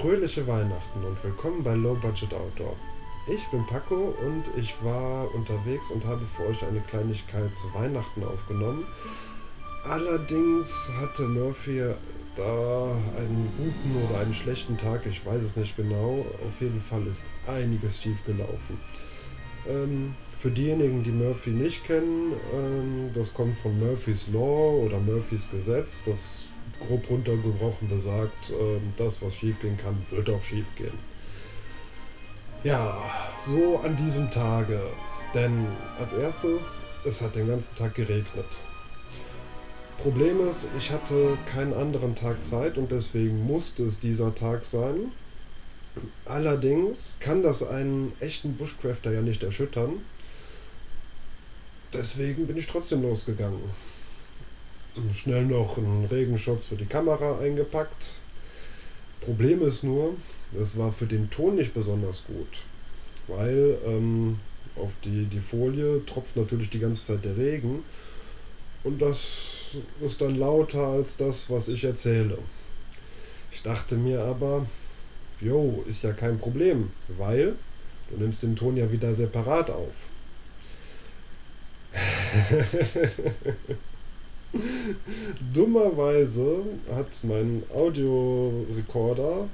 Fröhliche Weihnachten und willkommen bei Low Budget Outdoor. Ich bin Paco und ich war unterwegs und habe für euch eine Kleinigkeit zu Weihnachten aufgenommen. Allerdings hatte Murphy da einen guten oder einen schlechten Tag, ich weiß es nicht genau. Auf jeden Fall ist einiges schief gelaufen. Für diejenigen, die Murphy nicht kennen, das kommt von Murphy's Law oder Murphys Gesetz, das grob runtergebrochen besagt, das, was schiefgehen kann, wird auch schiefgehen. Ja, so an diesem Tage. Denn als erstes, es hat den ganzen Tag geregnet. Problem ist, ich hatte keinen anderen Tag Zeit und deswegen musste es dieser Tag sein. Allerdings kann das einen echten Bushcrafter ja nicht erschüttern. Deswegen bin ich trotzdem losgegangen. Schnell noch einen Regenschutz für die Kamera eingepackt. Problem ist nur, es war für den Ton nicht besonders gut, weil auf die Folie tropft natürlich die ganze Zeit der Regen und das ist dann lauter als das, was ich erzähle. Ich dachte mir aber, jo, ist ja kein Problem, weil du nimmst den Ton ja wieder separat auf. Dummerweise hat mein Audiorekorder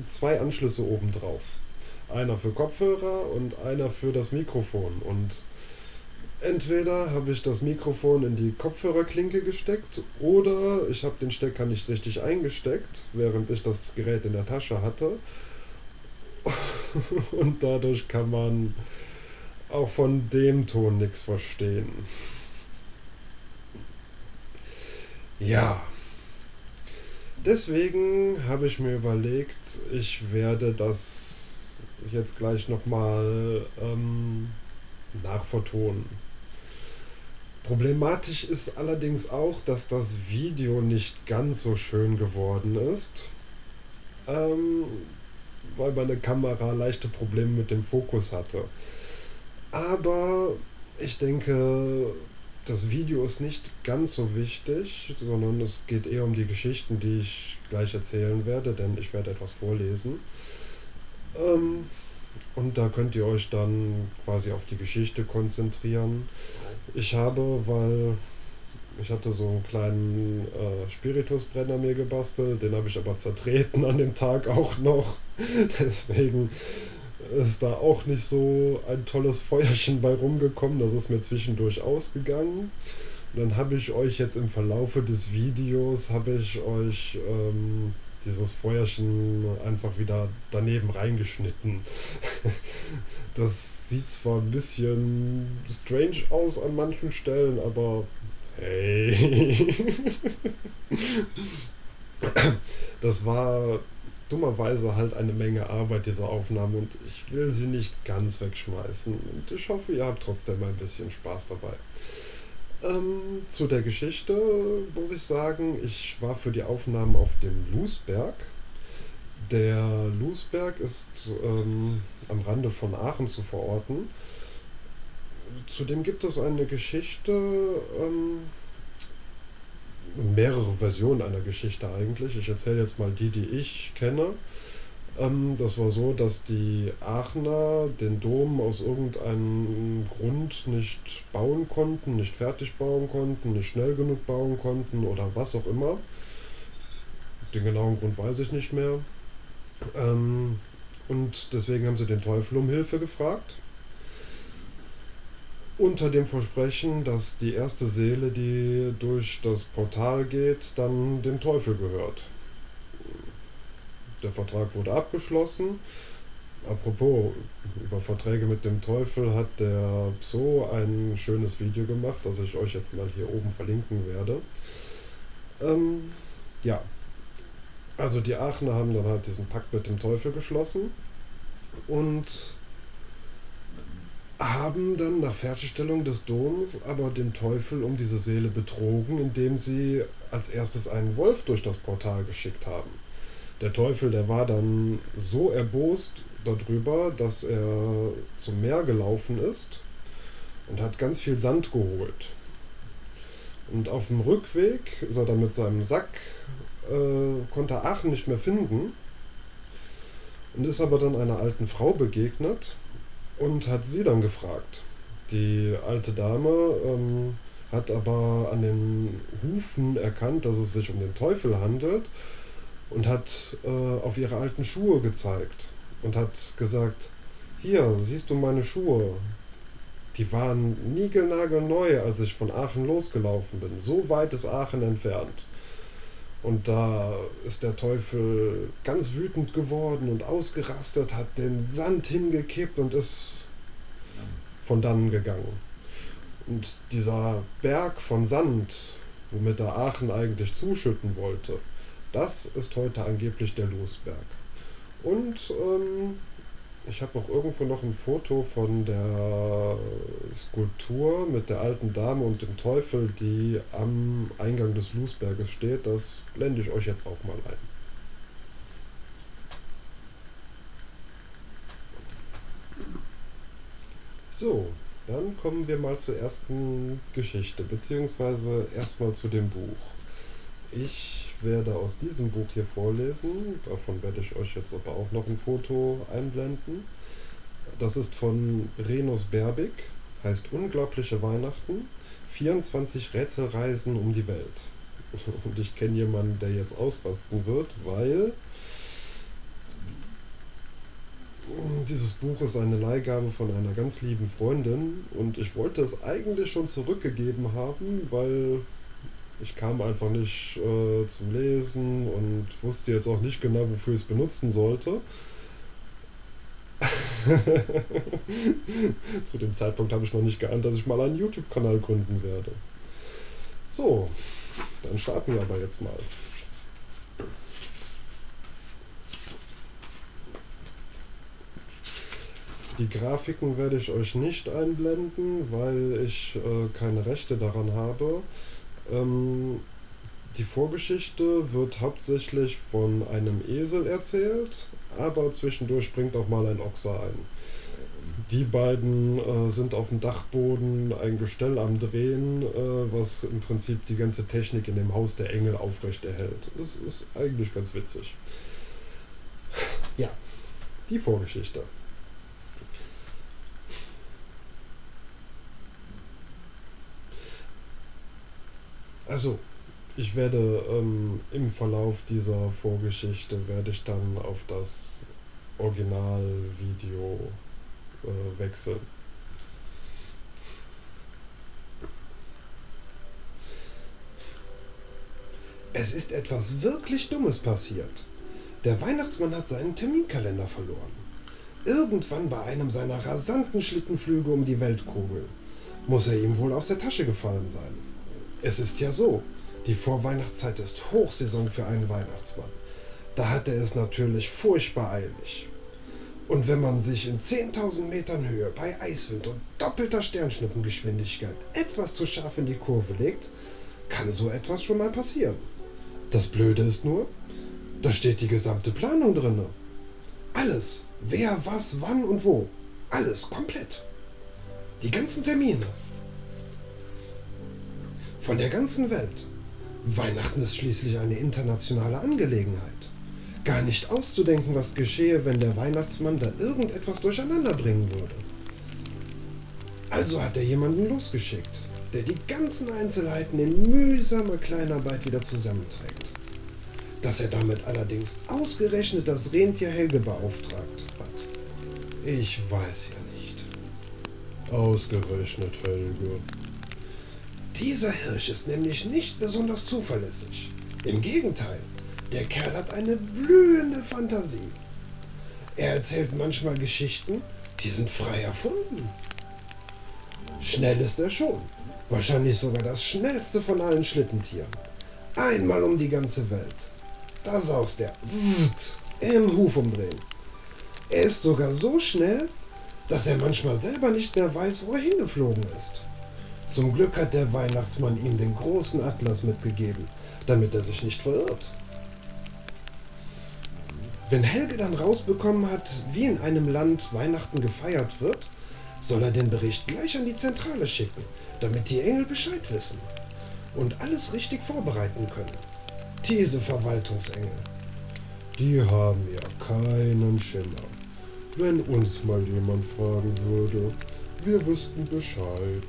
zwei Anschlüsse oben drauf. Einer für Kopfhörer und einer für das Mikrofon. Und entweder habe ich das Mikrofon in die Kopfhörerklinke gesteckt oder ich habe den Stecker nicht richtig eingesteckt, während ich das Gerät in der Tasche hatte. Und dadurch kann man auch von dem Ton nichts verstehen. Ja, deswegen habe ich mir überlegt, ich werde das jetzt gleich nochmal nachvertonen. Problematisch ist allerdings auch, dass das Video nicht ganz so schön geworden ist, ähm, weil meine Kamera leichte Probleme mit dem Fokus hatte. Aber ich denke, das Video ist nicht ganz so wichtig, sondern es geht eher um die Geschichten, die ich gleich erzählen werde, denn ich werde etwas vorlesen. Ähm, und da könnt ihr euch dann quasi auf die Geschichte konzentrieren. Ich habe, weil ich hatte so einen kleinen Spiritusbrenner mir gebastelt, den habe ich aber zertreten an dem Tag auch noch. Deswegen ist da auch nicht so ein tolles Feuerchen bei rumgekommen. Das ist mir zwischendurch ausgegangen. Und dann habe ich euch jetzt im Verlaufe des Videos, habe ich euch dieses Feuerchen einfach wieder daneben reingeschnitten. Das sieht zwar ein bisschen strange aus an manchen Stellen, aber hey. Das war dummerweise halt eine Menge Arbeit, diese Aufnahme, und ich will sie nicht ganz wegschmeißen. Und ich hoffe, ihr habt trotzdem ein bisschen Spaß dabei. Zu der Geschichte muss ich sagen, ich war für die Aufnahmen auf dem Lousberg. Der Lousberg ist am Rande von Aachen zu verorten. Zudem gibt es eine Geschichte, mehrere Versionen einer Geschichte eigentlich. Ich erzähle jetzt mal die ich kenne. Das war so, dass die Aachener den Dom aus irgendeinem Grund nicht bauen konnten, nicht fertig bauen konnten, nicht schnell genug bauen konnten oder was auch immer. Den genauen Grund weiß ich nicht mehr. Und deswegen haben sie den Teufel um Hilfe gefragt. Unter dem Versprechen, dass die erste Seele, die durch das Portal geht, dann dem Teufel gehört. Der Vertrag wurde abgeschlossen. Apropos, über Verträge mit dem Teufel hat der Pso ein schönes Video gemacht, das ich euch jetzt mal hier oben verlinken werde. Ja, also die Aachener haben dann halt diesen Pakt mit dem Teufel geschlossen und haben dann nach Fertigstellung des Doms aber den Teufel um diese Seele betrogen, indem sie als erstes einen Wolf durch das Portal geschickt haben. Der Teufel, der war dann so erbost darüber, dass er zum Meer gelaufen ist und hat ganz viel Sand geholt. Und auf dem Rückweg ist er dann mit seinem Sack, konnte Aachen nicht mehr finden und ist aber dann einer alten Frau begegnet und hat sie dann gefragt. Die alte Dame hat aber an den Hufen erkannt, dass es sich um den Teufel handelt und hat auf ihre alten Schuhe gezeigt und hat gesagt, hier, siehst du meine Schuhe? Die waren niegelnagelneu, als ich von Aachen losgelaufen bin. So weit ist Aachen entfernt. Und da ist der Teufel ganz wütend geworden und ausgerastet, hat den Sand hingekippt und ist von dannen gegangen. Und dieser Berg von Sand, womit er Aachen eigentlich zuschütten wollte, das ist heute angeblich der Losberg. Und ich habe auch irgendwo noch ein Foto von der Skulptur mit der alten Dame und dem Teufel, die am Eingang des Lusberges steht. Das blende ich euch jetzt auch mal ein. So, dann kommen wir mal zur ersten Geschichte, beziehungsweise erstmal zu dem Buch. Ich werde aus diesem Buch hier vorlesen, davon werde ich euch jetzt aber auch noch ein Foto einblenden. Das ist von Renus Berbig, heißt Unglaubliche Weihnachten, 24 Rätselreisen um die Welt. Und ich kenne jemanden, der jetzt ausrasten wird, weil dieses Buch ist eine Leihgabe von einer ganz lieben Freundin und ich wollte es eigentlich schon zurückgegeben haben, weil ich kam einfach nicht zum Lesen und wusste jetzt auch nicht genau, wofür ich es benutzen sollte. Zu dem Zeitpunkt habe ich noch nicht geahnt, dass ich mal einen YouTube-Kanal gründen werde. So, dann starten wir aber jetzt mal. Die Grafiken werde ich euch nicht einblenden, weil ich keine Rechte daran habe. Die Vorgeschichte wird hauptsächlich von einem Esel erzählt, aber zwischendurch springt auch mal ein Ochse ein. Die beiden sind auf dem Dachboden ein Gestell am Drehen, was im Prinzip die ganze Technik in dem Haus der Engel aufrecht erhält. Das ist eigentlich ganz witzig. Ja, die Vorgeschichte. Also, ich werde im Verlauf dieser Vorgeschichte werde ich dann auf das Originalvideo wechseln. Es ist etwas wirklich Dummes passiert. Der Weihnachtsmann hat seinen Terminkalender verloren. Irgendwann bei einem seiner rasanten Schlittenflüge um die Weltkugel muss er ihm wohl aus der Tasche gefallen sein. Es ist ja so, die Vorweihnachtszeit ist Hochsaison für einen Weihnachtsmann. Da hat er es natürlich furchtbar eilig. Und wenn man sich in 10.000 Metern Höhe bei Eiswind und doppelter Sternschnuppengeschwindigkeit etwas zu scharf in die Kurve legt, kann so etwas schon mal passieren. Das Blöde ist nur, da steht die gesamte Planung drin. Alles, wer, was, wann und wo. Alles komplett. Die ganzen Termine. Von der ganzen Welt. Weihnachten ist schließlich eine internationale Angelegenheit. Gar nicht auszudenken, was geschehe, wenn der Weihnachtsmann da irgendetwas durcheinander bringen würde. Also hat er jemanden losgeschickt, der die ganzen Einzelheiten in mühsamer Kleinarbeit wieder zusammenträgt. Dass er damit allerdings ausgerechnet das Rentier Helge beauftragt hat. Ich weiß ja nicht. Ausgerechnet Helge. Dieser Hirsch ist nämlich nicht besonders zuverlässig. Im Gegenteil, der Kerl hat eine blühende Fantasie. Er erzählt manchmal Geschichten, die sind frei erfunden. Schnell ist er schon. Wahrscheinlich sogar das schnellste von allen Schlittentieren. Einmal um die ganze Welt. Da saust er im Huf umdrehen. Er ist sogar so schnell, dass er manchmal selber nicht mehr weiß, wo er hingeflogen ist. Zum Glück hat der Weihnachtsmann ihm den großen Atlas mitgegeben, damit er sich nicht verirrt. Wenn Helge dann rausbekommen hat, wie in einem Land Weihnachten gefeiert wird, soll er den Bericht gleich an die Zentrale schicken, damit die Engel Bescheid wissen und alles richtig vorbereiten können. Diese Verwaltungsengel. Die haben ja keinen Schimmer. Wenn uns mal jemand fragen würde, wir wüssten Bescheid.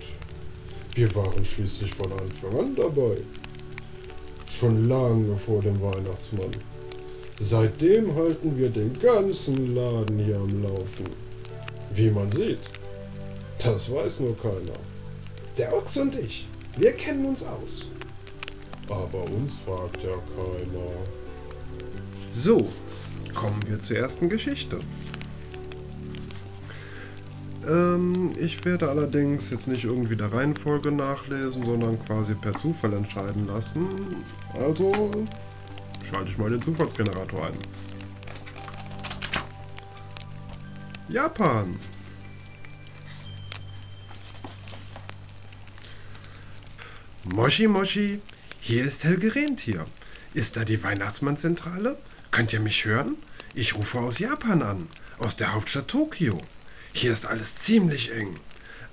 Wir waren schließlich von Anfang an dabei. Schon lange vor dem Weihnachtsmann. Seitdem halten wir den ganzen Laden hier am Laufen. Wie man sieht. Das weiß nur keiner. Der Ochs und ich, wir kennen uns aus. Aber uns fragt ja keiner. So, kommen wir zur ersten Geschichte. Ich werde allerdings jetzt nicht irgendwie der Reihenfolge nachlesen, sondern quasi per Zufall entscheiden lassen. Also schalte ich mal den Zufallsgenerator ein. Japan. Moshi Moshi, hier ist Helge Rentier. Ist da die Weihnachtsmannzentrale? Könnt ihr mich hören? Ich rufe aus Japan an, aus der Hauptstadt Tokio. Hier ist alles ziemlich eng.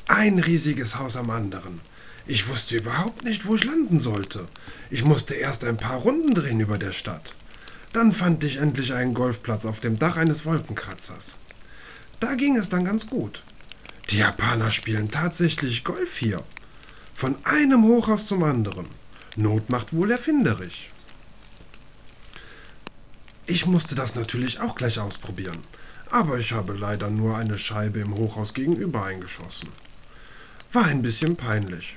Ein riesiges Haus am anderen. Ich wusste überhaupt nicht, wo ich landen sollte. Ich musste erst ein paar Runden drehen über der Stadt. Dann fand ich endlich einen Golfplatz auf dem Dach eines Wolkenkratzers. Da ging es dann ganz gut. Die Japaner spielen tatsächlich Golf hier. Von einem Hochhaus zum anderen. Not macht wohl erfinderisch. Ich musste das natürlich auch gleich ausprobieren. Aber ich habe leider nur eine Scheibe im Hochhaus gegenüber eingeschossen. War ein bisschen peinlich.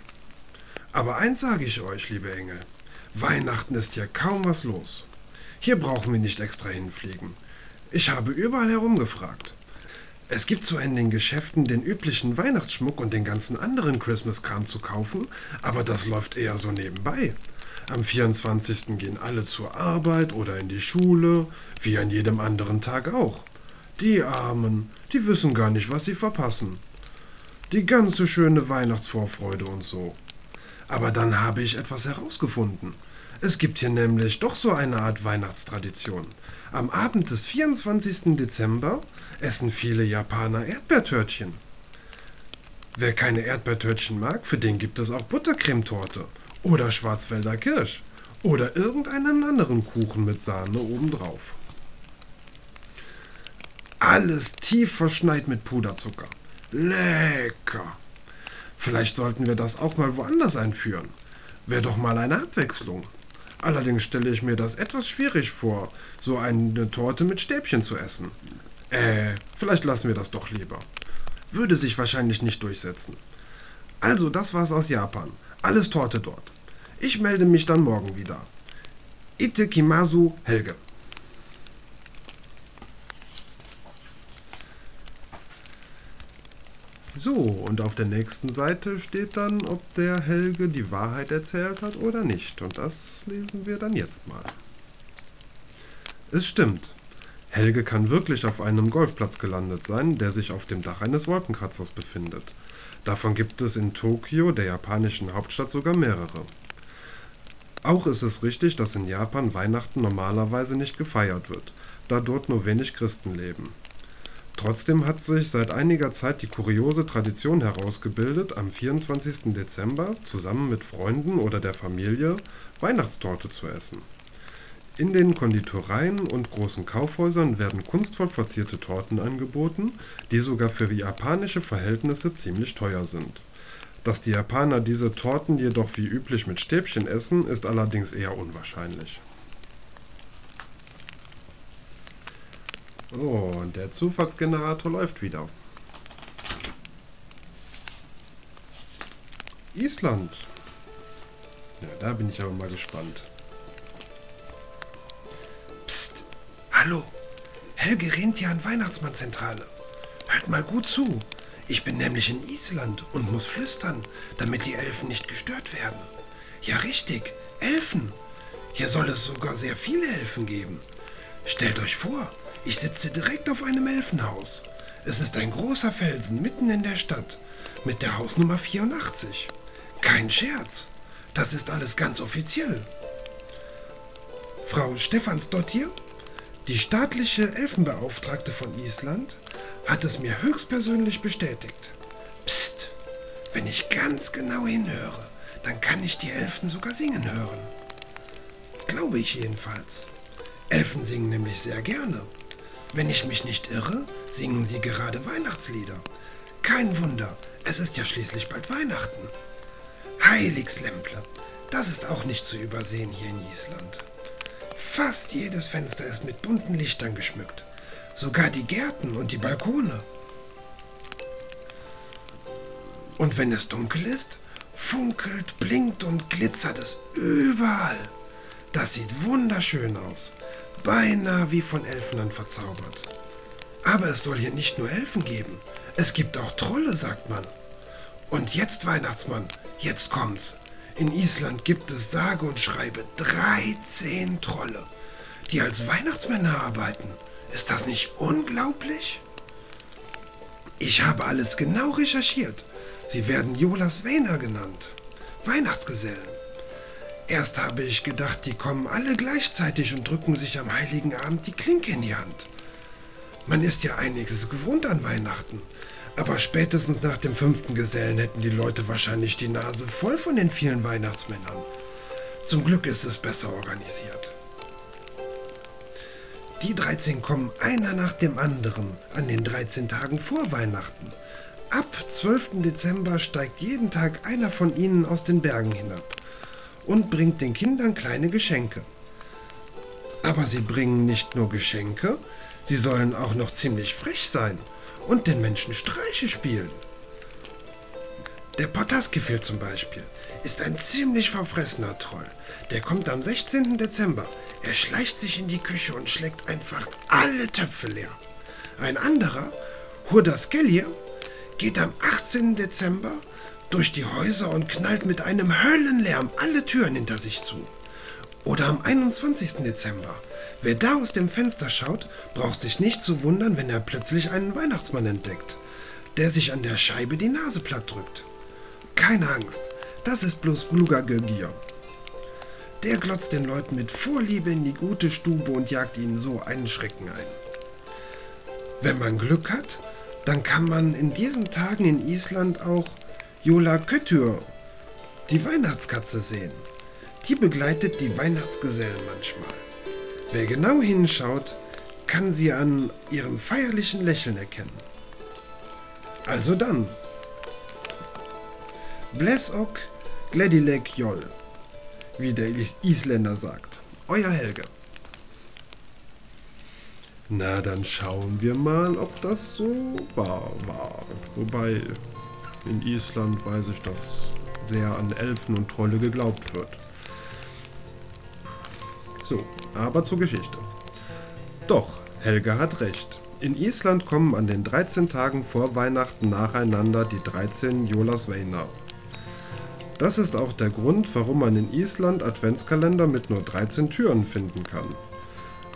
Aber eins sage ich euch, liebe Engel. Weihnachten ist hier kaum was los. Hier brauchen wir nicht extra hinfliegen. Ich habe überall herumgefragt. Es gibt zwar in den Geschäften den üblichen Weihnachtsschmuck und den ganzen anderen Christmas-Kram zu kaufen, aber das läuft eher so nebenbei. Am 24. gehen alle zur Arbeit oder in die Schule, wie an jedem anderen Tag auch. Die Armen, die wissen gar nicht, was sie verpassen. Die ganze schöne Weihnachtsvorfreude und so. Aber dann habe ich etwas herausgefunden. Es gibt hier nämlich doch so eine Art Weihnachtstradition. Am Abend des 24. Dezember essen viele Japaner Erdbeertörtchen. Wer keine Erdbeertörtchen mag, für den gibt es auch Buttercremetorte oder Schwarzwälder Kirsch oder irgendeinen anderen Kuchen mit Sahne obendrauf. Alles tief verschneit mit Puderzucker. Lecker! Vielleicht sollten wir das auch mal woanders einführen. Wäre doch mal eine Abwechslung. Allerdings stelle ich mir das etwas schwierig vor, so eine Torte mit Stäbchen zu essen. Vielleicht lassen wir das doch lieber. Würde sich wahrscheinlich nicht durchsetzen. Also, das war's aus Japan. Alles Torte dort. Ich melde mich dann morgen wieder. Itekimasu, Helge. So, und auf der nächsten Seite steht dann, ob der Helge die Wahrheit erzählt hat oder nicht. Und das lesen wir dann jetzt mal. Es stimmt. Helge kann wirklich auf einem Golfplatz gelandet sein, der sich auf dem Dach eines Wolkenkratzers befindet. Davon gibt es in Tokio, der japanischen Hauptstadt, sogar mehrere. Auch ist es richtig, dass in Japan Weihnachten normalerweise nicht gefeiert wird, da dort nur wenig Christen leben. Trotzdem hat sich seit einiger Zeit die kuriose Tradition herausgebildet, am 24. Dezember zusammen mit Freunden oder der Familie Weihnachtstorte zu essen. In den Konditoreien und großen Kaufhäusern werden kunstvoll verzierte Torten angeboten, die sogar für japanische Verhältnisse ziemlich teuer sind. Dass die Japaner diese Torten jedoch wie üblich mit Stäbchen essen, ist allerdings eher unwahrscheinlich. Oh, und der Zufallsgenerator läuft wieder. Island. Ja, da bin ich aber mal gespannt. Psst, hallo, Helge Rentier an Weihnachtsmannzentrale. Hört mal gut zu. Ich bin nämlich in Island und muss flüstern, damit die Elfen nicht gestört werden. Ja, richtig, Elfen. Hier soll es sogar sehr viele Elfen geben. Stellt euch vor, ich sitze direkt auf einem Elfenhaus. Es ist ein großer Felsen mitten in der Stadt mit der Hausnummer 84. Kein Scherz, das ist alles ganz offiziell. Frau Stephansdottir, die staatliche Elfenbeauftragte von Island, hat es mir höchstpersönlich bestätigt. Psst, wenn ich ganz genau hinhöre, dann kann ich die Elfen sogar singen hören. Glaube ich jedenfalls. Elfen singen nämlich sehr gerne. Wenn ich mich nicht irre, singen sie gerade Weihnachtslieder. Kein Wunder, es ist ja schließlich bald Weihnachten. Heiligslemple, das ist auch nicht zu übersehen hier in Island. Fast jedes Fenster ist mit bunten Lichtern geschmückt. Sogar die Gärten und die Balkone. Und wenn es dunkel ist, funkelt, blinkt und glitzert es überall. Das sieht wunderschön aus. Beinahe wie von Elfenhand verzaubert. Aber es soll hier nicht nur Elfen geben. Es gibt auch Trolle, sagt man. Und jetzt, Weihnachtsmann, jetzt kommt's. In Island gibt es sage und schreibe 13 Trolle, die als Weihnachtsmänner arbeiten. Ist das nicht unglaublich? Ich habe alles genau recherchiert. Sie werden Jólasveinar genannt. Weihnachtsgesellen. Erst habe ich gedacht, die kommen alle gleichzeitig und drücken sich am Heiligen Abend die Klinke in die Hand. Man ist ja einiges gewohnt an Weihnachten. Aber spätestens nach dem 5. Gesellen hätten die Leute wahrscheinlich die Nase voll von den vielen Weihnachtsmännern. Zum Glück ist es besser organisiert. Die 13 kommen einer nach dem anderen an den 13 Tagen vor Weihnachten. Ab 12. Dezember steigt jeden Tag einer von ihnen aus den Bergen hinab und bringt den Kindern kleine Geschenke. Aber sie bringen nicht nur Geschenke, sie sollen auch noch ziemlich frech sein und den Menschen Streiche spielen. Der Pottaskefil zum Beispiel ist ein ziemlich verfressener Troll. Der kommt am 16. Dezember. Er schleicht sich in die Küche und schlägt einfach alle Töpfe leer. Ein anderer, Hurdaskellir, geht am 18. Dezember durch die Häuser und knallt mit einem Höllenlärm alle Türen hinter sich zu. Oder am 21. Dezember. Wer da aus dem Fenster schaut, braucht sich nicht zu wundern, wenn er plötzlich einen Weihnachtsmann entdeckt, der sich an der Scheibe die Nase platt drückt. Keine Angst, das ist bloß Glugagögir. Der glotzt den Leuten mit Vorliebe in die gute Stube und jagt ihnen so einen Schrecken ein. Wenn man Glück hat, dann kann man in diesen Tagen in Island auch Jólaköttur, die Weihnachtskatze, sehen. Die begleitet die Weihnachtsgesellen manchmal. Wer genau hinschaut, kann sie an ihrem feierlichen Lächeln erkennen. Also dann, Bless ok Gledilek Jol, wie der Isländer sagt. Euer Helge. Na, dann schauen wir mal, ob das so wahr war. Wobei, in Island weiß ich, dass sehr an Elfen und Trolle geglaubt wird. So, aber zur Geschichte. Doch, Helge hat recht. In Island kommen an den 13 Tagen vor Weihnachten nacheinander die 13 Jólasveinar. Das ist auch der Grund, warum man in Island Adventskalender mit nur 13 Türen finden kann.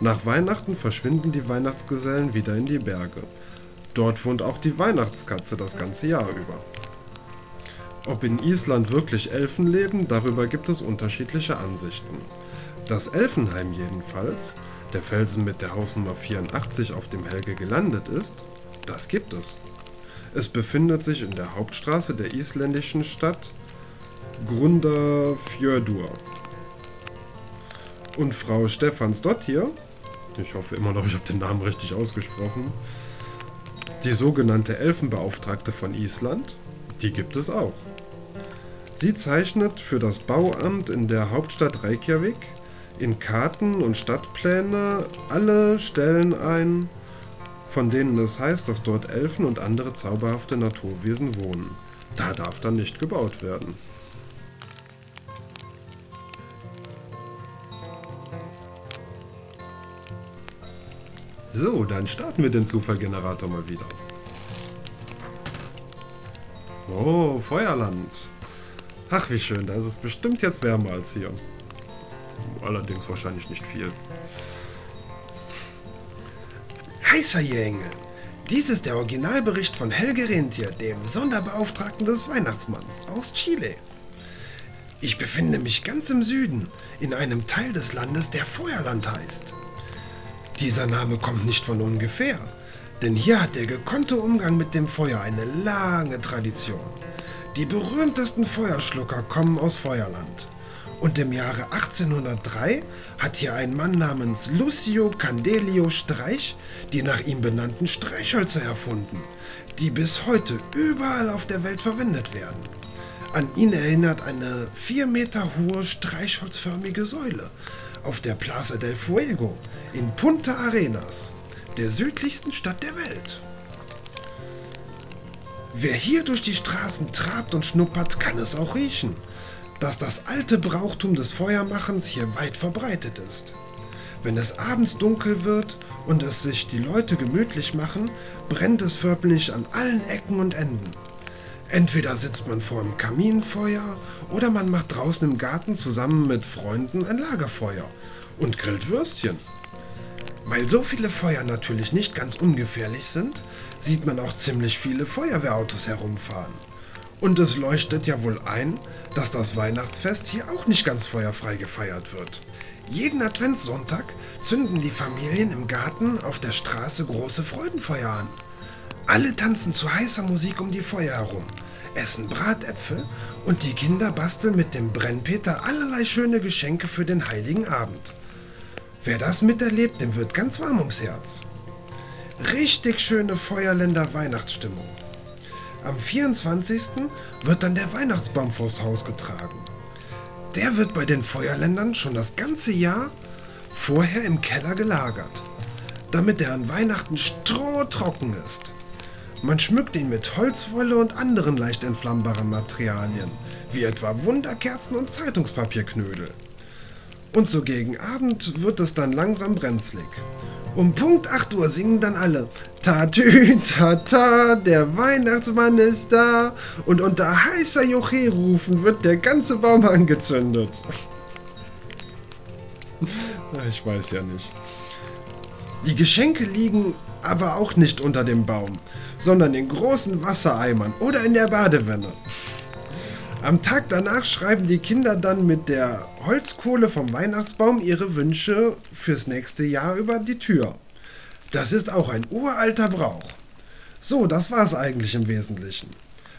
Nach Weihnachten verschwinden die Weihnachtsgesellen wieder in die Berge. Dort wohnt auch die Weihnachtskatze das ganze Jahr über. Ob in Island wirklich Elfen leben, darüber gibt es unterschiedliche Ansichten. Das Elfenheim jedenfalls, der Felsen mit der Hausnummer 84, auf dem Helge gelandet ist, das gibt es. Es befindet sich in der Hauptstraße der isländischen Stadt Grundarfjörður. Und Frau Stephansdottir, ich hoffe immer noch, ich habe den Namen richtig ausgesprochen, die sogenannte Elfenbeauftragte von Island, die gibt es auch. Sie zeichnet für das Bauamt in der Hauptstadt Reykjavik in Karten und Stadtpläne alle Stellen ein, von denen es heißt, dass dort Elfen und andere zauberhafte Naturwesen wohnen. Da darf dann nicht gebaut werden. So, dann starten wir den Zufallgenerator mal wieder. Oh, Feuerland. Ach, wie schön, da ist es bestimmt jetzt wärmer als hier. Allerdings wahrscheinlich nicht viel. Heißer ihr Engel! Dies ist der Originalbericht von Helge Rentier, dem Sonderbeauftragten des Weihnachtsmanns aus Chile. Ich befinde mich ganz im Süden, in einem Teil des Landes, der Feuerland heißt. Dieser Name kommt nicht von ungefähr, denn hier hat der gekonnte Umgang mit dem Feuer eine lange Tradition. Die berühmtesten Feuerschlucker kommen aus Feuerland. Und im Jahre 1803 hat hier ein Mann namens Lucio Candelio Streich die nach ihm benannten Streichhölzer erfunden, die bis heute überall auf der Welt verwendet werden. An ihn erinnert eine 4 Meter hohe streichholzförmige Säule auf der Plaza del Fuego in Punta Arenas, der südlichsten Stadt der Welt. Wer hier durch die Straßen trabt und schnuppert, kann es auch riechen, dass das alte Brauchtum des Feuermachens hier weit verbreitet ist. Wenn es abends dunkel wird und es sich die Leute gemütlich machen, brennt es förmlich an allen Ecken und Enden. Entweder sitzt man vor dem Kaminfeuer oder man macht draußen im Garten zusammen mit Freunden ein Lagerfeuer und grillt Würstchen. Weil so viele Feuer natürlich nicht ganz ungefährlich sind, sieht man auch ziemlich viele Feuerwehrautos herumfahren. Und es leuchtet ja wohl ein, dass das Weihnachtsfest hier auch nicht ganz feuerfrei gefeiert wird. Jeden Adventssonntag zünden die Familien im Garten auf der Straße große Freudenfeuer an. Alle tanzen zu heißer Musik um die Feuer herum, essen Bratäpfel und die Kinder basteln mit dem Brennpeter allerlei schöne Geschenke für den heiligen Abend. Wer das miterlebt, dem wird ganz warm ums Herz. Richtig schöne Feuerländer Weihnachtsstimmung. Am 24. wird dann der Weihnachtsbaum vors Haus getragen. Der wird bei den Feuerländern schon das ganze Jahr vorher im Keller gelagert, damit er an Weihnachten strohtrocken ist. Man schmückt ihn mit Holzwolle und anderen leicht entflammbaren Materialien, wie etwa Wunderkerzen und Zeitungspapierknödel. Und so gegen Abend wird es dann langsam brenzlig. Um Punkt 8 Uhr singen dann alle Tatü, tata, der Weihnachtsmann ist da. Und unter heißer Joche-Rufen wird der ganze Baum angezündet. Ich weiß ja nicht. Die Geschenke liegen aber auch nicht unter dem Baum, sondern in großen Wassereimern oder in der Badewanne. Am Tag danach schreiben die Kinder dann mit der Holzkohle vom Weihnachtsbaum ihre Wünsche fürs nächste Jahr über die Tür. Das ist auch ein uralter Brauch. So, das war's eigentlich im Wesentlichen.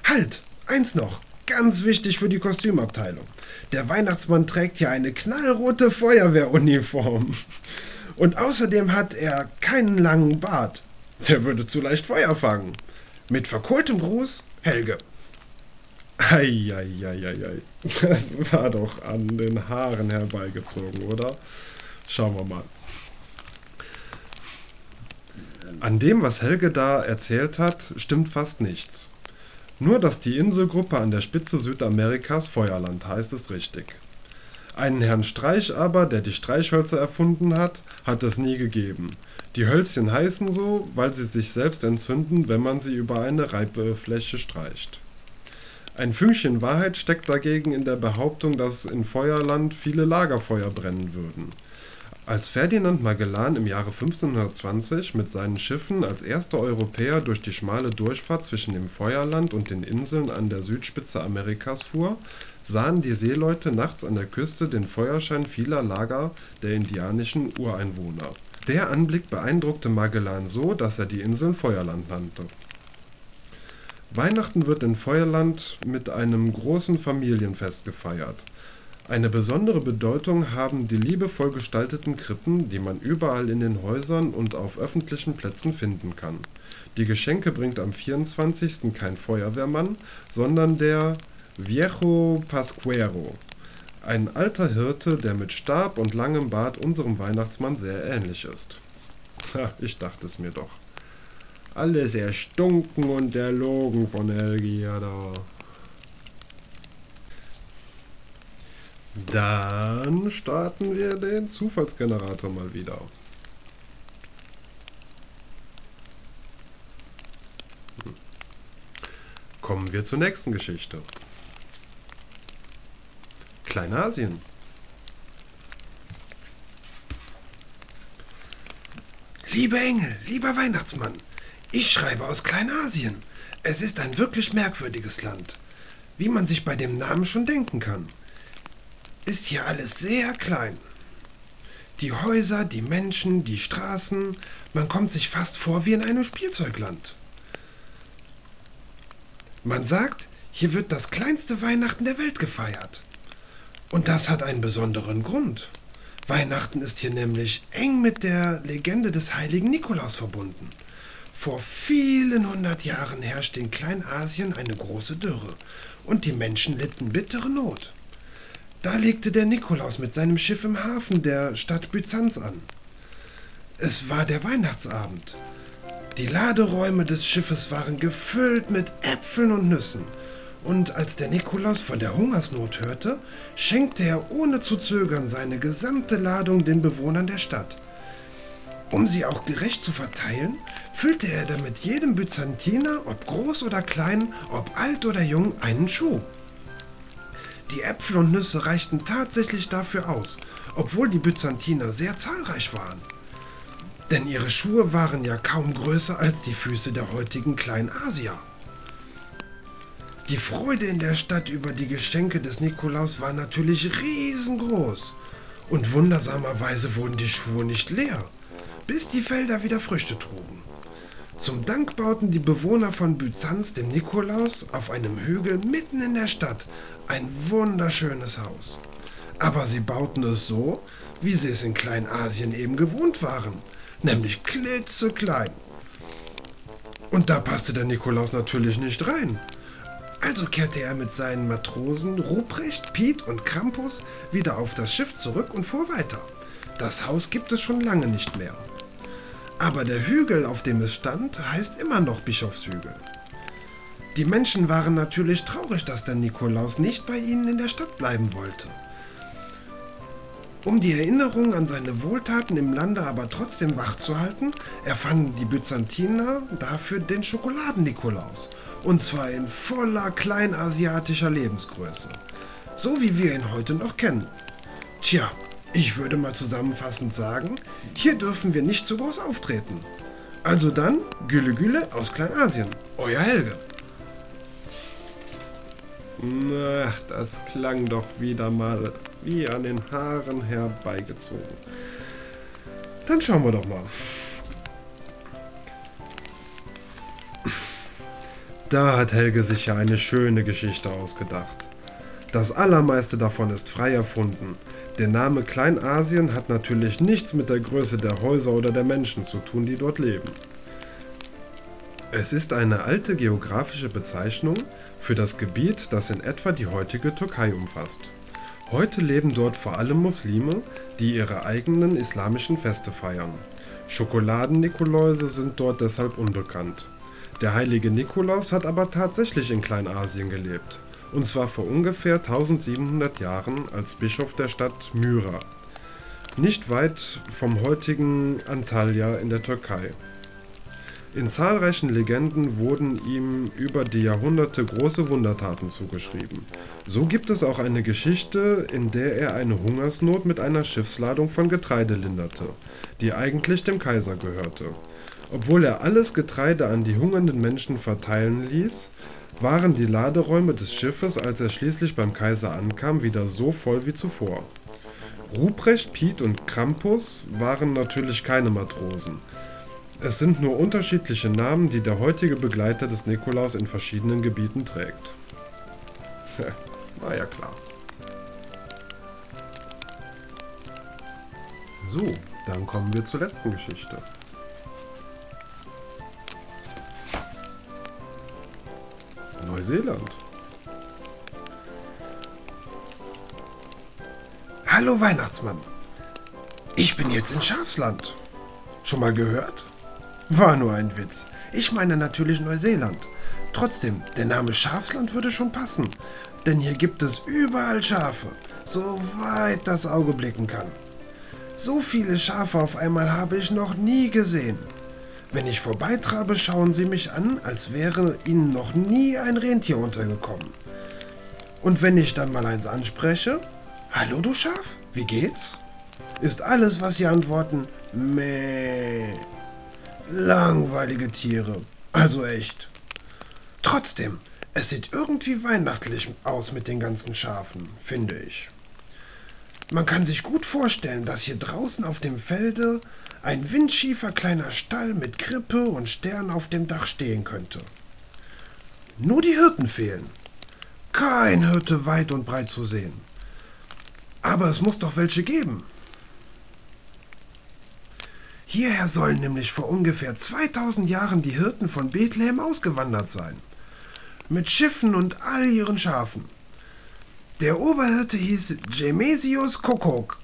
Halt, eins noch, ganz wichtig für die Kostümabteilung. Der Weihnachtsmann trägt hier eine knallrote Feuerwehruniform. Und außerdem hat er keinen langen Bart. Der würde zu leicht Feuer fangen. Mit verkohltem Gruß, Helge. Eieieiei, das war doch an den Haaren herbeigezogen, oder? Schauen wir mal. An dem, was Helge da erzählt hat, stimmt fast nichts. Nur, dass die Inselgruppe an der Spitze Südamerikas Feuerland heißt, ist richtig. Einen Herrn Streich aber, der die Streichhölzer erfunden hat, hat es nie gegeben. Die Hölzchen heißen so, weil sie sich selbst entzünden, wenn man sie über eine Reibfläche streicht. Ein Fünkchen Wahrheit steckt dagegen in der Behauptung, dass in Feuerland viele Lagerfeuer brennen würden. Als Ferdinand Magellan im Jahre 1520 mit seinen Schiffen als erster Europäer durch die schmale Durchfahrt zwischen dem Feuerland und den Inseln an der Südspitze Amerikas fuhr, sahen die Seeleute nachts an der Küste den Feuerschein vieler Lager der indianischen Ureinwohner. Der Anblick beeindruckte Magellan so, dass er die Inseln Feuerland nannte. Weihnachten wird in Feuerland mit einem großen Familienfest gefeiert. Eine besondere Bedeutung haben die liebevoll gestalteten Krippen, die man überall in den Häusern und auf öffentlichen Plätzen finden kann. Die Geschenke bringt am 24. kein Feuerwehrmann, sondern der Viejo Pascuero, ein alter Hirte, der mit Stab und langem Bart unserem Weihnachtsmann sehr ähnlich ist. Ich dachte es mir doch. Alles erstunken und erlogen von Helgia da. Dann starten wir den Zufallsgenerator mal wieder. Kommen wir zur nächsten Geschichte. Kleinasien. Liebe Engel, lieber Weihnachtsmann, ich schreibe aus Kleinasien. Es ist ein wirklich merkwürdiges Land, wie man sich bei dem Namen schon denken kann. Ist hier alles sehr klein. Die Häuser, die Menschen, die Straßen, man kommt sich fast vor wie in einem Spielzeugland. Man sagt, hier wird das kleinste Weihnachten der Welt gefeiert. Und das hat einen besonderen Grund. Weihnachten ist hier nämlich eng mit der Legende des heiligen Nikolaus verbunden. Vor vielen 100 Jahren herrschte in Kleinasien eine große Dürre und die Menschen litten bittere Not. Da legte der Nikolaus mit seinem Schiff im Hafen der Stadt Byzanz an. Es war der Weihnachtsabend. Die Laderäume des Schiffes waren gefüllt mit Äpfeln und Nüssen. Und als der Nikolaus von der Hungersnot hörte, schenkte er ohne zu zögern seine gesamte Ladung den Bewohnern der Stadt. Um sie auch gerecht zu verteilen, füllte er damit jedem Byzantiner, ob groß oder klein, ob alt oder jung, einen Schuh. Die Äpfel und Nüsse reichten tatsächlich dafür aus, obwohl die Byzantiner sehr zahlreich waren. Denn ihre Schuhe waren ja kaum größer als die Füße der heutigen Kleinasier. Die Freude in der Stadt über die Geschenke des Nikolaus war natürlich riesengroß. Und wundersamerweise wurden die Schuhe nicht leer, bis die Felder wieder Früchte trugen. Zum Dank bauten die Bewohner von Byzanz dem Nikolaus auf einem Hügel mitten in der Stadt ein wunderschönes Haus. Aber sie bauten es so, wie sie es in Kleinasien eben gewohnt waren, nämlich klitzeklein. Und da passte der Nikolaus natürlich nicht rein. Also kehrte er mit seinen Matrosen Ruprecht, Piet und Krampus wieder auf das Schiff zurück und fuhr weiter. Das Haus gibt es schon lange nicht mehr. Aber der Hügel, auf dem es stand, heißt immer noch Bischofshügel. Die Menschen waren natürlich traurig, dass der Nikolaus nicht bei ihnen in der Stadt bleiben wollte. Um die Erinnerung an seine Wohltaten im Lande aber trotzdem wachzuhalten, erfanden die Byzantiner dafür den Schokoladen-Nikolaus. Und zwar in voller kleinasiatischer Lebensgröße. So wie wir ihn heute noch kennen. Tja, ich würde mal zusammenfassend sagen, hier dürfen wir nicht zu groß auftreten. Also dann, Gülle Gülle aus Kleinasien. Euer Helge. Na, das klang doch wieder mal wie an den Haaren herbeigezogen. Dann schauen wir doch mal. Da hat Helge sich ja eine schöne Geschichte ausgedacht. Das allermeiste davon ist frei erfunden. Der Name Kleinasien hat natürlich nichts mit der Größe der Häuser oder der Menschen zu tun, die dort leben. Es ist eine alte geografische Bezeichnung für das Gebiet, das in etwa die heutige Türkei umfasst. Heute leben dort vor allem Muslime, die ihre eigenen islamischen Feste feiern. Schokoladen-Nikoläuse sind dort deshalb unbekannt. Der heilige Nikolaus hat aber tatsächlich in Kleinasien gelebt, und zwar vor ungefähr 1700 Jahren als Bischof der Stadt Myra, nicht weit vom heutigen Antalya in der Türkei. In zahlreichen Legenden wurden ihm über die Jahrhunderte große Wundertaten zugeschrieben. So gibt es auch eine Geschichte, in der er eine Hungersnot mit einer Schiffsladung von Getreide linderte, die eigentlich dem Kaiser gehörte. Obwohl er alles Getreide an die hungernden Menschen verteilen ließ, waren die Laderäume des Schiffes, als er schließlich beim Kaiser ankam, wieder so voll wie zuvor. Ruprecht, Piet und Krampus waren natürlich keine Matrosen. Es sind nur unterschiedliche Namen, die der heutige Begleiter des Nikolaus in verschiedenen Gebieten trägt. War ja klar. So, dann kommen wir zur letzten Geschichte. Neuseeland. Hallo Weihnachtsmann. Ich bin jetzt in Schafsland. Schon mal gehört? War nur ein Witz. Ich meine natürlich Neuseeland. Trotzdem, der Name Schafsland würde schon passen. Denn hier gibt es überall Schafe, soweit das Auge blicken kann. So viele Schafe auf einmal habe ich noch nie gesehen. Wenn ich vorbeitrabe, schauen sie mich an, als wäre ihnen noch nie ein Rentier untergekommen. Und wenn ich dann mal eins anspreche, »Hallo du Schaf, wie geht's?«, ist alles, was sie antworten, »Mäh«. Langweilige Tiere, also echt. Trotzdem, es sieht irgendwie weihnachtlich aus mit den ganzen Schafen, finde ich. Man kann sich gut vorstellen, dass hier draußen auf dem Felde ein windschiefer kleiner Stall mit Krippe und Stern auf dem Dach stehen könnte. Nur die Hirten fehlen. Kein Hirte weit und breit zu sehen. Aber es muss doch welche geben. Hierher sollen nämlich vor ungefähr 2000 Jahren die Hirten von Bethlehem ausgewandert sein. Mit Schiffen und all ihren Schafen. Der Oberhirte hieß Gemesius Kokok.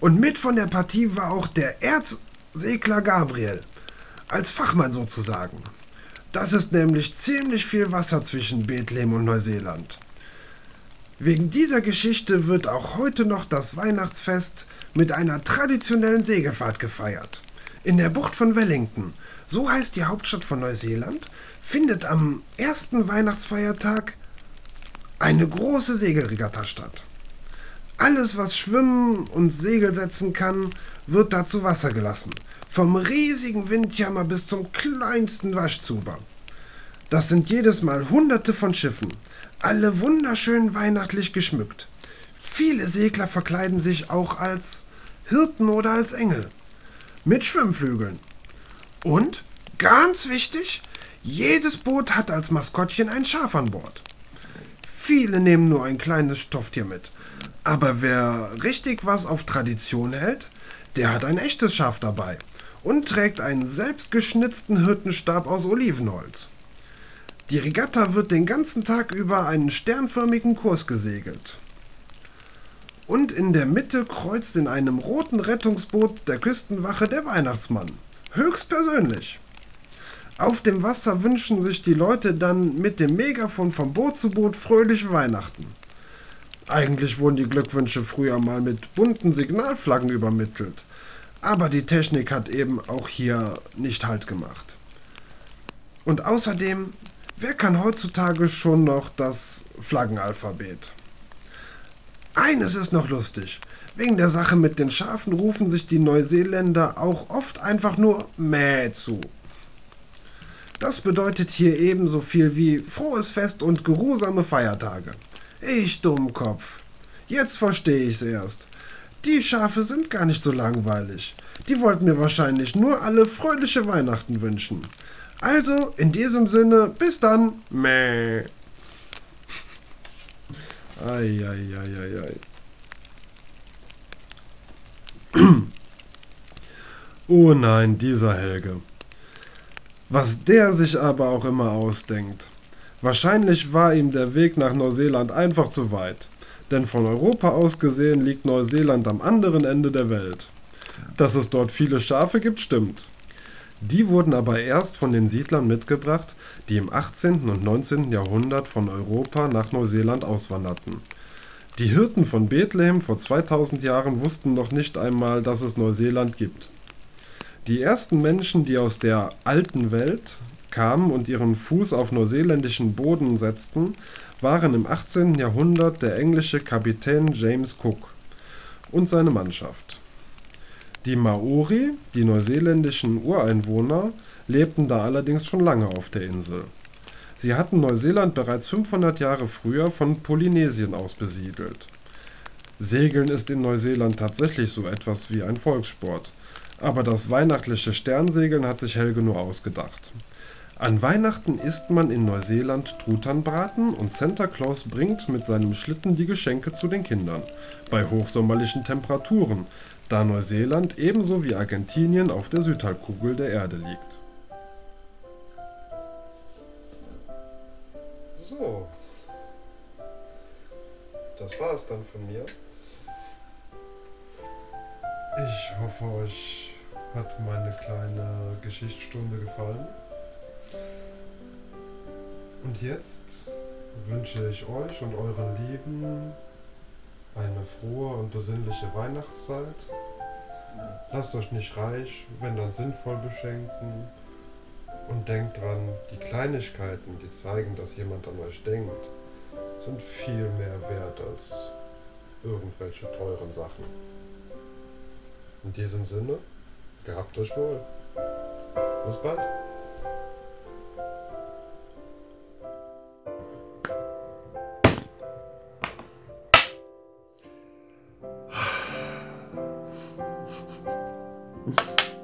Und mit von der Partie war auch der Erzsegler Gabriel. Als Fachmann sozusagen. Das ist nämlich ziemlich viel Wasser zwischen Bethlehem und Neuseeland. Wegen dieser Geschichte wird auch heute noch das Weihnachtsfest mit einer traditionellen Segelfahrt gefeiert. In der Bucht von Wellington, so heißt die Hauptstadt von Neuseeland, findet am ersten Weihnachtsfeiertag eine große Segelregatta statt. Alles, was schwimmen und Segel setzen kann, wird da zu Wasser gelassen. Vom riesigen Windjammer bis zum kleinsten Waschzuber. Das sind jedes Mal Hunderte von Schiffen, alle wunderschön weihnachtlich geschmückt. Viele Segler verkleiden sich auch als Hirten oder als Engel. Mit Schwimmflügeln. Und, ganz wichtig, jedes Boot hat als Maskottchen ein Schaf an Bord. Viele nehmen nur ein kleines Stofftier mit. Aber wer richtig was auf Tradition hält, der hat ein echtes Schaf dabei und trägt einen selbstgeschnitzten Hirtenstab aus Olivenholz. Die Regatta wird den ganzen Tag über einen sternförmigen Kurs gesegelt. Und in der Mitte kreuzt in einem roten Rettungsboot der Küstenwache der Weihnachtsmann. Höchstpersönlich. Auf dem Wasser wünschen sich die Leute dann mit dem Megafon von Boot zu Boot fröhliche Weihnachten. Eigentlich wurden die Glückwünsche früher mal mit bunten Signalflaggen übermittelt. Aber die Technik hat eben auch hier nicht Halt gemacht. Und außerdem, wer kann heutzutage schon noch das Flaggenalphabet? Eines ist noch lustig. Wegen der Sache mit den Schafen rufen sich die Neuseeländer auch oft einfach nur Mäh zu. Das bedeutet hier ebenso viel wie frohes Fest und geruhsame Feiertage. Ich Dummkopf. Jetzt verstehe ich's erst. Die Schafe sind gar nicht so langweilig. Die wollten mir wahrscheinlich nur alle fröhliche Weihnachten wünschen. Also, in diesem Sinne, bis dann. Mäh. Ei. Oh nein, dieser Helge. Was der sich aber auch immer ausdenkt. Wahrscheinlich war ihm der Weg nach Neuseeland einfach zu weit. Denn von Europa aus gesehen liegt Neuseeland am anderen Ende der Welt. Dass es dort viele Schafe gibt, stimmt. Die wurden aber erst von den Siedlern mitgebracht, die im 18. und 19. Jahrhundert von Europa nach Neuseeland auswanderten. Die Hirten von Bethlehem vor 2000 Jahren wussten noch nicht einmal, dass es Neuseeland gibt. Die ersten Menschen, die aus der alten Welt kamen und ihren Fuß auf neuseeländischen Boden setzten, waren im 18. Jahrhundert der englische Kapitän James Cook und seine Mannschaft. Die Maori, die neuseeländischen Ureinwohner, lebten da allerdings schon lange auf der Insel. Sie hatten Neuseeland bereits 500 Jahre früher von Polynesien aus besiedelt. Segeln ist in Neuseeland tatsächlich so etwas wie ein Volkssport, aber das weihnachtliche Sternsegeln hat sich Helge nur ausgedacht. An Weihnachten isst man in Neuseeland Truthahnbraten und Santa Claus bringt mit seinem Schlitten die Geschenke zu den Kindern, bei hochsommerlichen Temperaturen, da Neuseeland ebenso wie Argentinien auf der Südhalbkugel der Erde liegt. So, das war's dann von mir. Ich hoffe, euch hat meine kleine Geschichtsstunde gefallen. Und jetzt wünsche ich euch und euren Lieben eine frohe und besinnliche Weihnachtszeit. Lasst euch nicht reich, wenn dann sinnvoll beschenken. Und denkt dran, die Kleinigkeiten, die zeigen, dass jemand an euch denkt, sind viel mehr wert als irgendwelche teuren Sachen. In diesem Sinne, gehabt euch wohl. Bis bald.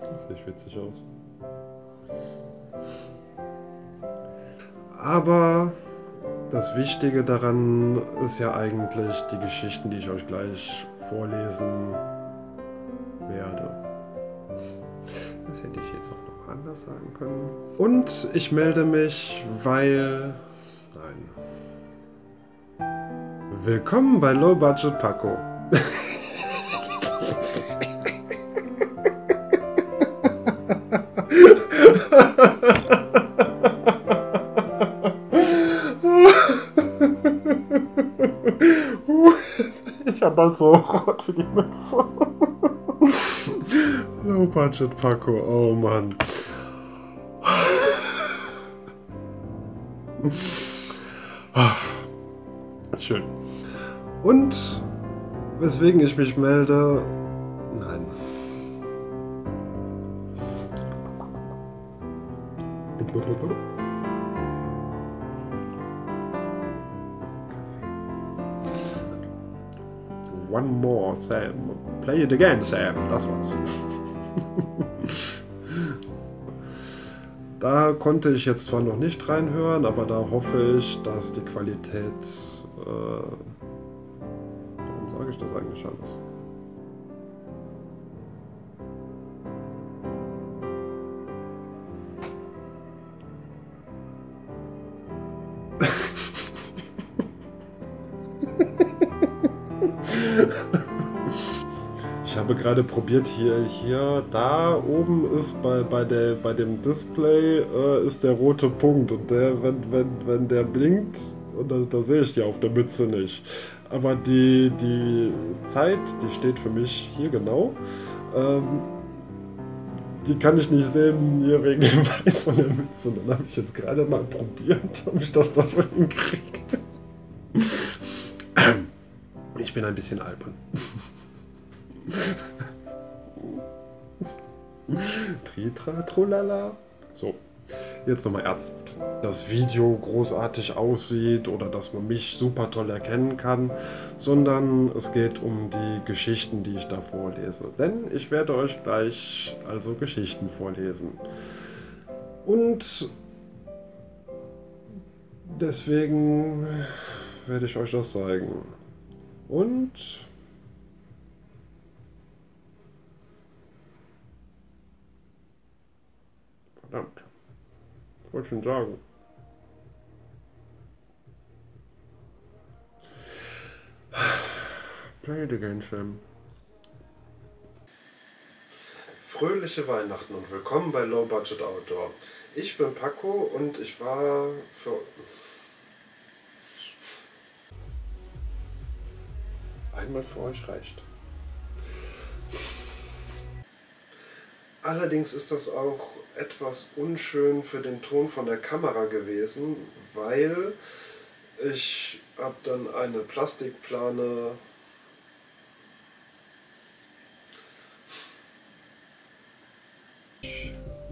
Das sieht witzig aus. Aber Das Wichtige daran ist ja eigentlich die Geschichten, die ich euch gleich vorlesen werde. Das hätte ich jetzt auch noch anders sagen können. Und ich melde mich, weil... Nein. Willkommen bei Low Budget Paco. Ich hab halt so rot für die Mütze. Low Budget Paco, oh Mann. Schön. Und weswegen ich mich melde... Nein. One more, Sam. Play it again, Sam. Das war's. Da konnte ich jetzt zwar noch nicht reinhören, aber da hoffe ich, dass die Qualität... warum sage ich das eigentlich alles? Ich habe gerade probiert, da oben ist bei dem Display ist der rote Punkt und wenn der blinkt, und da sehe ich die auf der Mütze nicht. Aber die Zeit, die steht für mich hier genau, die kann ich nicht sehen hier wegen dem Weiß von der Mütze. Und dann habe ich jetzt gerade mal probiert, ob ich das so hinkriege. Ich bin ein bisschen albern. Tritra, trulala. So, jetzt nochmal ernsthaft. Das Video großartig aussieht oder dass man mich super toll erkennen kann, sondern es geht um die Geschichten, die ich da vorlese. Denn ich werde euch gleich also Geschichten vorlesen. Und deswegen werde ich euch das zeigen. Und verdammt, was wollte ich schon sagen? Play it again, Sam. Fröhliche Weihnachten und willkommen bei Low Budget Outdoor. Ich bin Paco und ich war für... Einmal für euch reicht. Allerdings ist das auch etwas unschön für den Ton von der Kamera gewesen, weil ich habe dann eine Plastikplane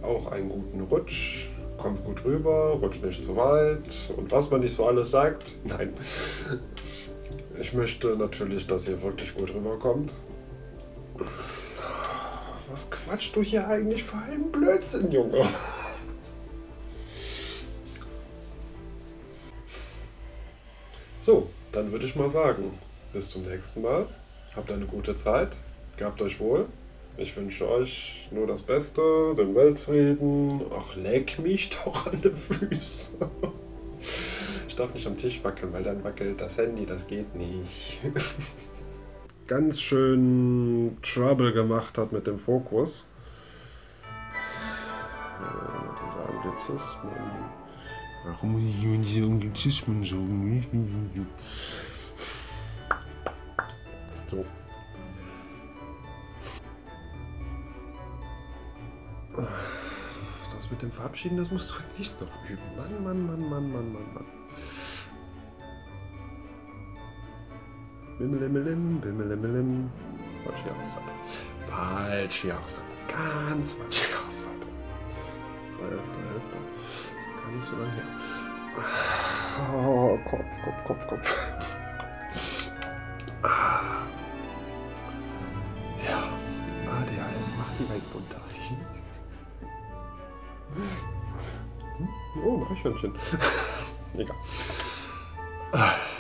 auch einen guten Rutsch, kommt gut rüber, rutscht nicht zu weit und was man nicht so alles sagt. Nein. Ich möchte natürlich, dass ihr wirklich gut rüberkommt. Was quatschst du hier eigentlich für einen Blödsinn, Junge? So, dann würde ich mal sagen, bis zum nächsten Mal. Habt eine gute Zeit, gehabt euch wohl. Ich wünsche euch nur das Beste, den Weltfrieden. Ach, leck mich doch an die Füße. Ich darf nicht am Tisch wackeln, weil dann wackelt das Handy, das geht nicht. Ganz schön Trouble gemacht hat mit dem Fokus. Diese Anglizismen. Warum muss ich immer diese Anglizismen sagen? So. Das mit dem Verabschieden, das musst du nicht noch üben. Mann. Bimmelimmelim, bimmelimmelim. Falsche Jahreszeit. Falsche Jahreszeit. Ganz falsche Jahreszeit. 12. Das ist gar nicht so lange her. Oh, Kopf. Ja, ADHS macht die Welt bunter. Oh, ein Eichhörnchen. Egal. Ah.